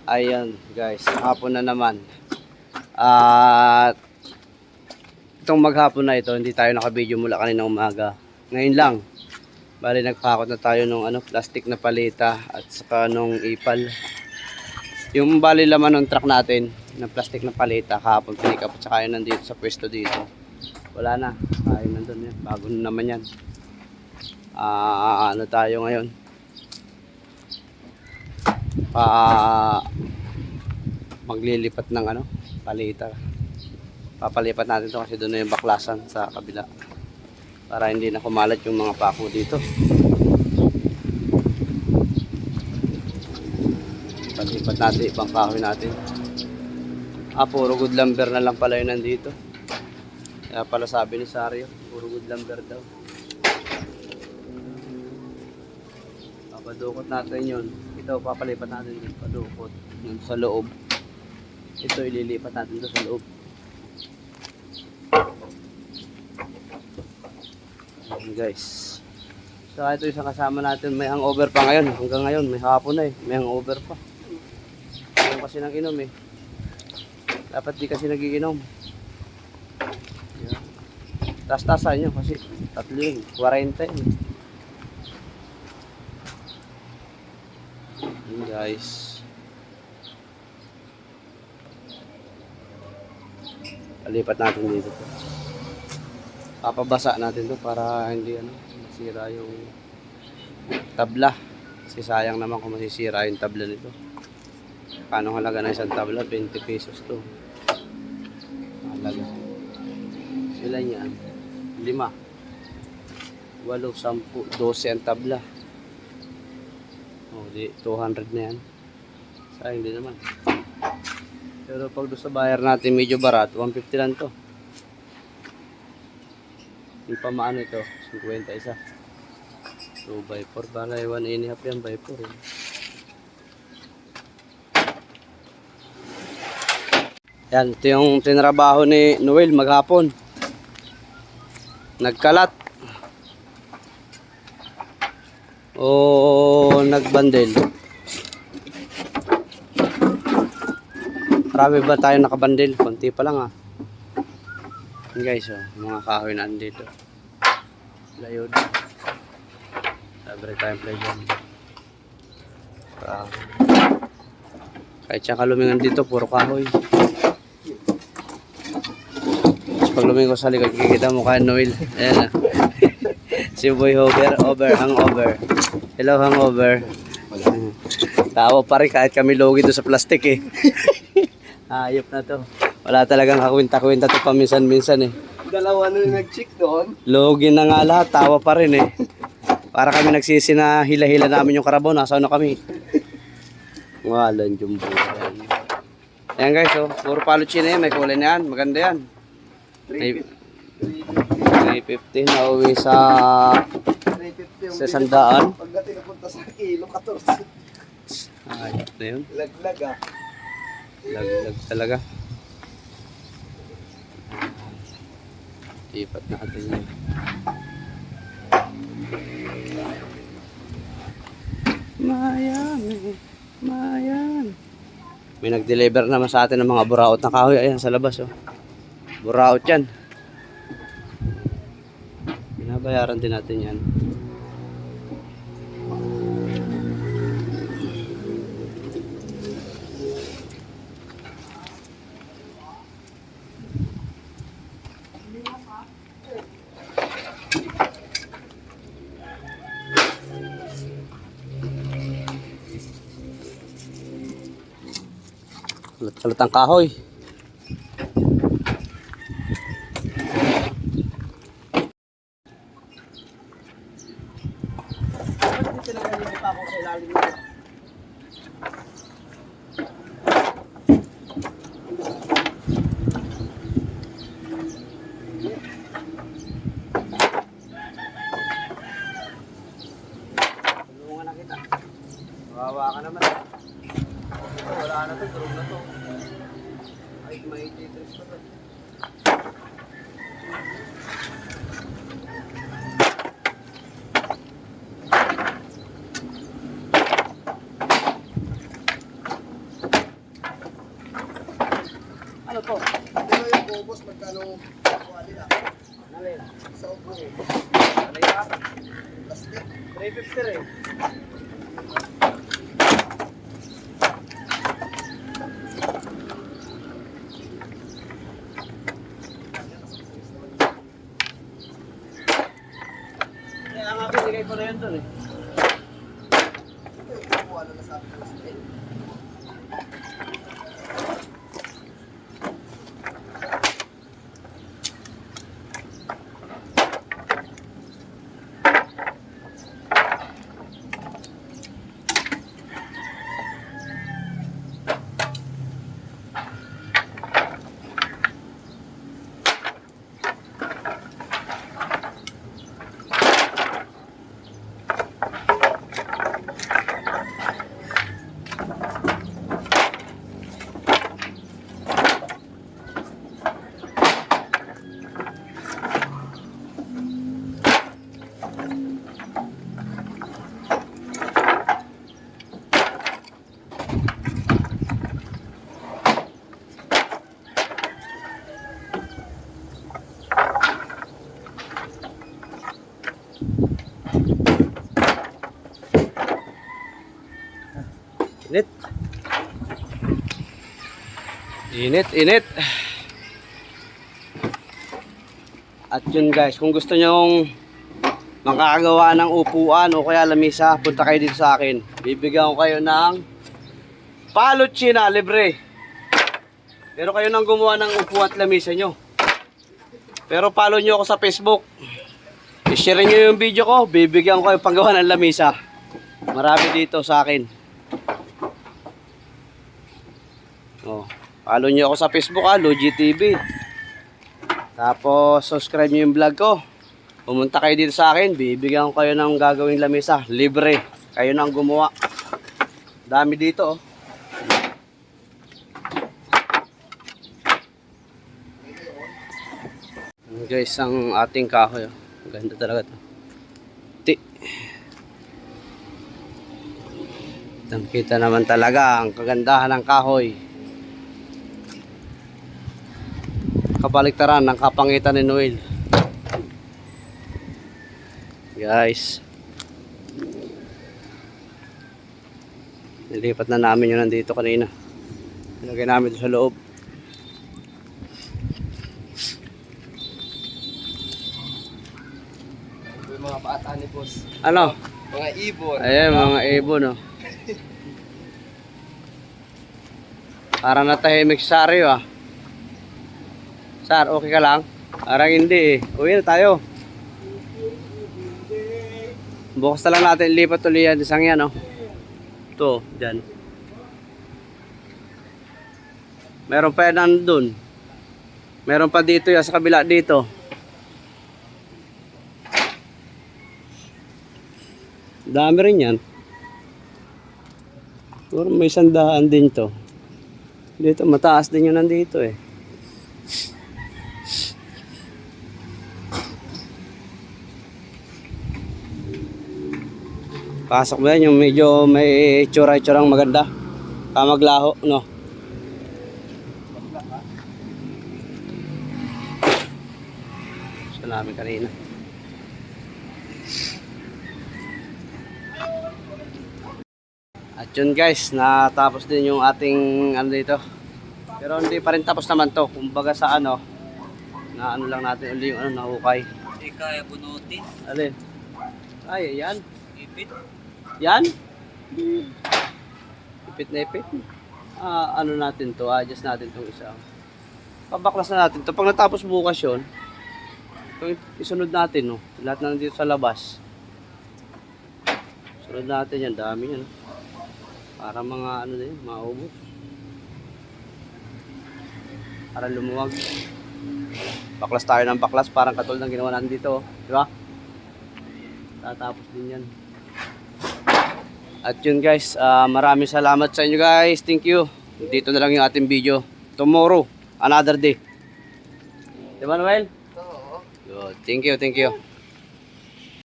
Ayan guys, hapon na naman. At itong maghapon na ito, hindi tayo naka-video mula kaninang umaga. Ngayon lang, bali nagpakot na tayo ng plastic na palita at saka nung ipal. Yung bali laman ng truck natin, ng plastic na palita, kahapon pinik up at saka yun nandito sa pwesto dito. Wala na, ayun nandun yan, bago na naman yan. Ano tayo ngayon? Maglilipat ng palita. Papalipat natin to kasi doon na yung baklasan sa kabila para hindi na kumalat yung mga pako dito. Palipat natin ibang kahoy natin. Puro good lumber na lang pala yun nandito. Kaya pala sabi ni Sario, puro good lumber daw. Papadukot natin yun. Ito papalipat natin yung padukot yun sa loob. Ito ililipat natin doon sa loob. Ayan guys. So ito isang kasama natin, may hangover pa ngayon. Hanggang ngayon may hapon na may hangover pa. Ayaw kasi nang inom Dapat di kasi nagiinom. Ayan. Tas-tasan nyo kasi 40 Ayan guys. Palipat natin dito po. Papabasa natin to para hindi masira yung tabla. Kasi sayang naman kung masisira yung tabla nito. Paano halaga na isang tabla? 20 pesos to. Halaga. Ilan yan? 5, 8, 10, 12 ang tabla. Di 200 na yan. Sayang din naman. Pero pag doon sa bayar natin medyo barat, 150 lang to. Yung pamaan ito, 50 isa. 2x4, balay 1.5 yan by 4 Yan, ito yung tinrabaho ni Noel maghapon. Nagkalat. O nagbandel. Marami ba tayo nakabandel? Konti pa lang Yan guys, mga kahoy na dito. Layod. Sabre tayong play dyan. Kahit siya kalumingan dito, puro kahoy. Tapos pag lumingo sa likod, kikita mo kay Noel. Ayan si Boy hangover. Hello hangover. Tawa pa rin kahit kami logi doon sa plastic Ayop na to. Wala talagang kakwenta-kwenta to paminsan-minsan Dalawa na nag-check doon. Logi na nga lahat, tawa pa rin Para kami nagsisi na hila-hila namin yung karabaw, nasa kami. Walang jumbo. Ayan guys, puro paluchin na yan, may kulay na yan, maganda yan. 350 na uwi sa 100. Pagdating napunta sa kilo, 14. Ayop na yun. Laglag Laglag talaga. Ipat natin yun. Mayan. May nag-deliver naman sa atin ng mga buraot na kahoy. Ayan sa labas Buraot yan. Binabayaran din natin yan. Kalat ang kahoy. Tulungan na kita. Kawawa ka naman. Wala na to, durog na to. Ay, may details pa to. ng kuha nila. Sa ubo. Plastic. 350 rin. Kaya nga binigay ko na yun doon eh. Ito yung kuha na sa plastic. Init. Init, init. At yun guys, kung gusto nyong makakagawa ng upuan o kaya lamisa, punta kayo dito sa akin. Bibigyan ko kayo ng palot China, libre. Pero kayo nang gumawa ng upuan at lamisa nyo. Pero follow nyo ako sa Facebook. I-share nyo yung video ko, bibigyan ko kayo panggawa ng lamisa. Marami dito sa akin. Oh, follow nyo ako sa Facebook Logi TV. Tapos subscribe nyo yung vlog ko. Pumunta kayo dito sa akin, bibigyan ko kayo ng gagawing lamisa, libre. Kayo nang gumawa. Dami dito oh. Guys, ang ating kahoy oh. Ganda talaga to. Kita naman talaga ang kagandahan ng kahoy. Kabaliktaran ng kapangitan ni Noel. Guys, nilipat na namin yun nandito kanina. Nilagay namin ito sa loob. Yung mga bata ni boss. Ano? Mga ibon. Ayan, mga ibon oh. Parang natahimik sa Saryo ah. Sar, okay ka lang? Parang hindi eh. Uwi na tayo. Bukas na lang natin lipat ulit yan. Isang yan oh. Ito, dyan. Meron pa yan nandun. Meron pa dito yan sa kabila dito. Dami rin yan. Siguro may sandaan din to. Dito mataas din yun nandito eh. Pasok ba yan yung medyo may tsura-tsurang maganda. Kamaglaho, no? Gusto namin kanina. At yun guys, natapos din yung ating ano dito. Pero hindi pa rin tapos naman to. Kumbaga sa ano, na ano lang natin uli yung ano, nahukay. Hindi kaya bunutin. Alin? Ay, yan. Ipit. Yan? Ipit na ipit. Ano natin to, adjust natin itong isa. Pabaklas na natin to. Pag natapos bukas yun, isunod natin, no? Lahat na nandito sa labas. Sunod natin yan, dami yan. Para mga ano din, maubos. Para lumuwag. Baklas tayo ng baklas, parang katulad ng ginawa natin dito, di ba? Tatapos din yan. At yun guys, maraming salamat sa inyo guys. Thank you. Dito na lang yung ating video. Tomorrow, another day. Di ba Noel? Oo. Good. Thank you, thank you.